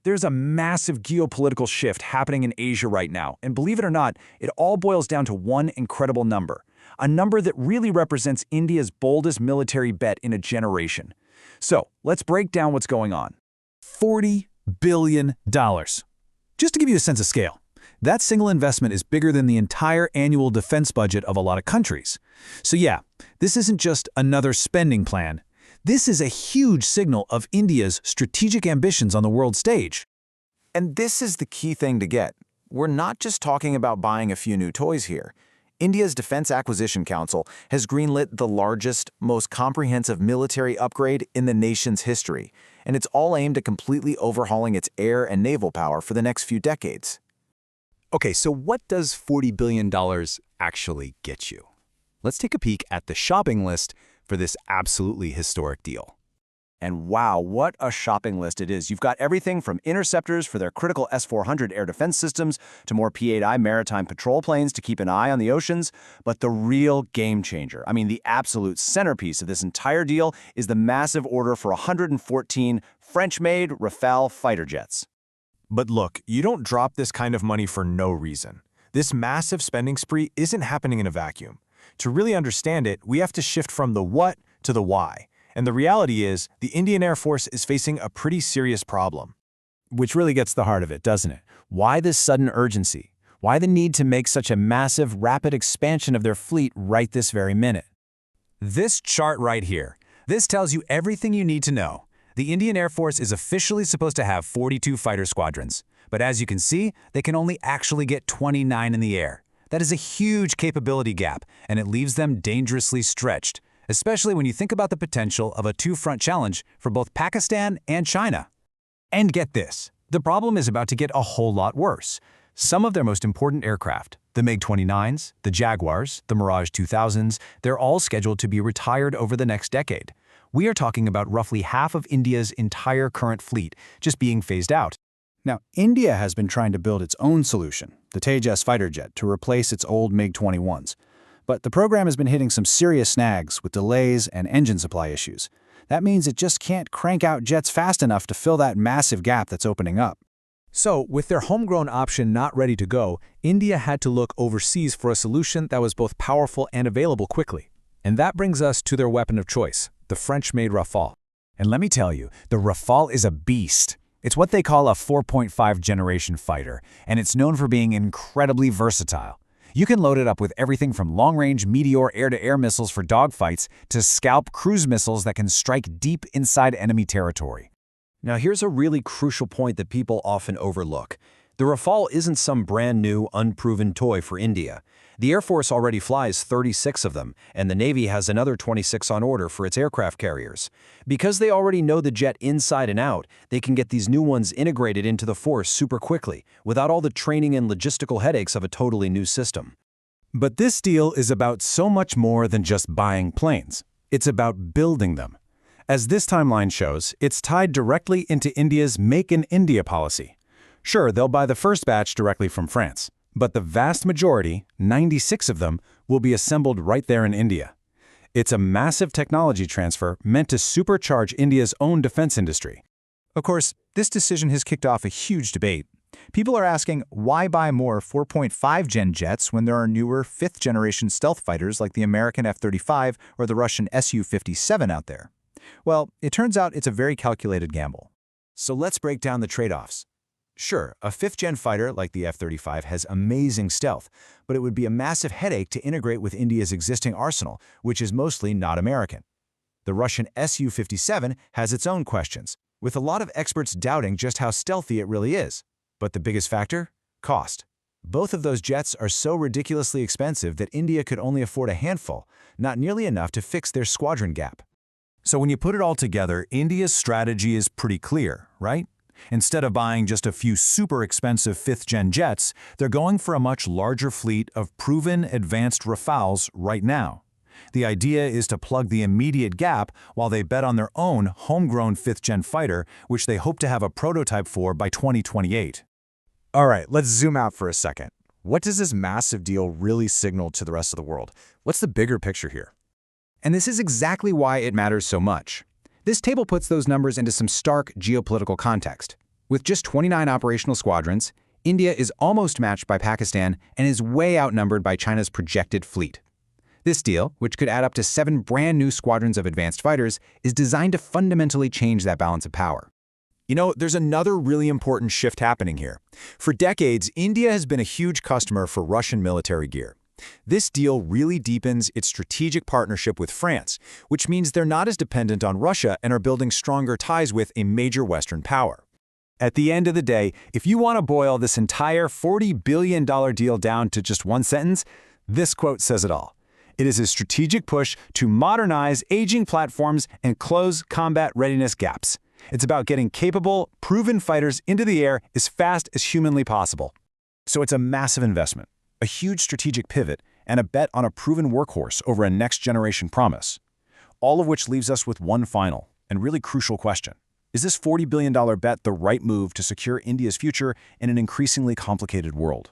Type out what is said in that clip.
There's a massive geopolitical shift happening in Asia right now, and believe it or not, it all boils down to one incredible number. A number that really represents India's boldest military bet in a generation. So, let's break down what's going on. $40 billion. Just to give you a sense of scale, that single investment is bigger than the entire annual defense budget of a lot of countries. So yeah, this isn't just another spending plan. This is a huge signal of India's strategic ambitions on the world stage. And this is the key thing to get. We're not just talking about buying a few new toys here. India's Defense Acquisition Council has greenlit the largest, most comprehensive military upgrade in the nation's history, and it's all aimed at completely overhauling its air and naval power for the next few decades. Okay, so what does $40 billion actually get you? Let's take a peek at the shopping list for this absolutely historic deal. And wow, what a shopping list it is. You've got everything from interceptors for their critical S-400 air defense systems to more P-8I maritime patrol planes to keep an eye on the oceans. But the real game changer, the absolute centerpiece of this entire deal is the massive order for 114 French-made Rafale fighter jets. But look, you don't drop this kind of money for no reason. This massive spending spree isn't happening in a vacuum. To really understand it, we have to shift from the what to the why. And the reality is, the Indian Air Force is facing a pretty serious problem. Which really gets the heart of it, doesn't it? Why this sudden urgency? Why the need to make such a massive, rapid expansion of their fleet right this very minute? This chart right here, this tells you everything you need to know. The Indian Air Force is officially supposed to have 42 fighter squadrons, but as you can see, they can only actually get 29 in the air. That is a huge capability gap, and it leaves them dangerously stretched, especially when you think about the potential of a two-front challenge for both Pakistan and China. And get this, the problem is about to get a whole lot worse. Some of their most important aircraft, the MiG-29s, the Jaguars, the Mirage 2000s, they're all scheduled to be retired over the next decade. We are talking about roughly half of India's entire current fleet just being phased out. Now, India has been trying to build its own solution, the Tejas fighter jet, to replace its old MiG-21s. But the program has been hitting some serious snags with delays and engine supply issues. That means it just can't crank out jets fast enough to fill that massive gap that's opening up. So, with their homegrown option not ready to go, India had to look overseas for a solution that was both powerful and available quickly. And that brings us to their weapon of choice, the French-made Rafale. And let me tell you, the Rafale is a beast. It's what they call a 4.5 generation fighter, and it's known for being incredibly versatile. You can load it up with everything from long-range Meteor air-to-air missiles for dogfights to Scalp cruise missiles that can strike deep inside enemy territory. Now here's a really crucial point that people often overlook. The Rafale isn't some brand new, unproven toy for India. The Air Force already flies 36 of them, and the Navy has another 26 on order for its aircraft carriers. Because they already know the jet inside and out, they can get these new ones integrated into the force super quickly, without all the training and logistical headaches of a totally new system. But this deal is about so much more than just buying planes. It's about building them. As this timeline shows, it's tied directly into India's Make in India policy. Sure, they'll buy the first batch directly from France, but the vast majority, 96 of them, will be assembled right there in India. It's a massive technology transfer meant to supercharge India's own defense industry. Of course, this decision has kicked off a huge debate. People are asking, why buy more 4.5 gen jets when there are newer 5th generation stealth fighters like the American F-35 or the Russian Su-57 out there? Well, it turns out it's a very calculated gamble. So let's break down the trade-offs. Sure, a 5th-gen fighter like the F-35 has amazing stealth, but it would be a massive headache to integrate with India's existing arsenal, which is mostly not American. The Russian Su-57 has its own questions, with a lot of experts doubting just how stealthy it really is. But the biggest factor? Cost. Both of those jets are so ridiculously expensive that India could only afford a handful, not nearly enough to fix their squadron gap. So when you put it all together, India's strategy is pretty clear, right? Instead of buying just a few super expensive 5th-gen jets, they're going for a much larger fleet of proven advanced Rafales right now. The idea is to plug the immediate gap while they bet on their own homegrown 5th-gen fighter, which they hope to have a prototype for by 2028. All right, let's zoom out for a second. What does this massive deal really signal to the rest of the world? What's the bigger picture here? And this is exactly why it matters so much. This table puts those numbers into some stark geopolitical context. With just 29 operational squadrons, India is almost matched by Pakistan and is way outnumbered by China's projected fleet. This deal, which could add up to 7 brand new squadrons of advanced fighters, is designed to fundamentally change that balance of power. You know, there's another really important shift happening here. For decades, India has been a huge customer for Russian military gear. This deal really deepens its strategic partnership with France, which means they're not as dependent on Russia and are building stronger ties with a major Western power. At the end of the day, if you want to boil this entire $40 billion deal down to just one sentence, this quote says it all. It is a strategic push to modernize aging platforms and close combat readiness gaps. It's about getting capable, proven fighters into the air as fast as humanly possible. So it's a massive investment, a huge strategic pivot, and a bet on a proven workhorse over a next-generation promise. All of which leaves us with one final and really crucial question. Is this $40 billion bet the right move to secure India's future in an increasingly complicated world?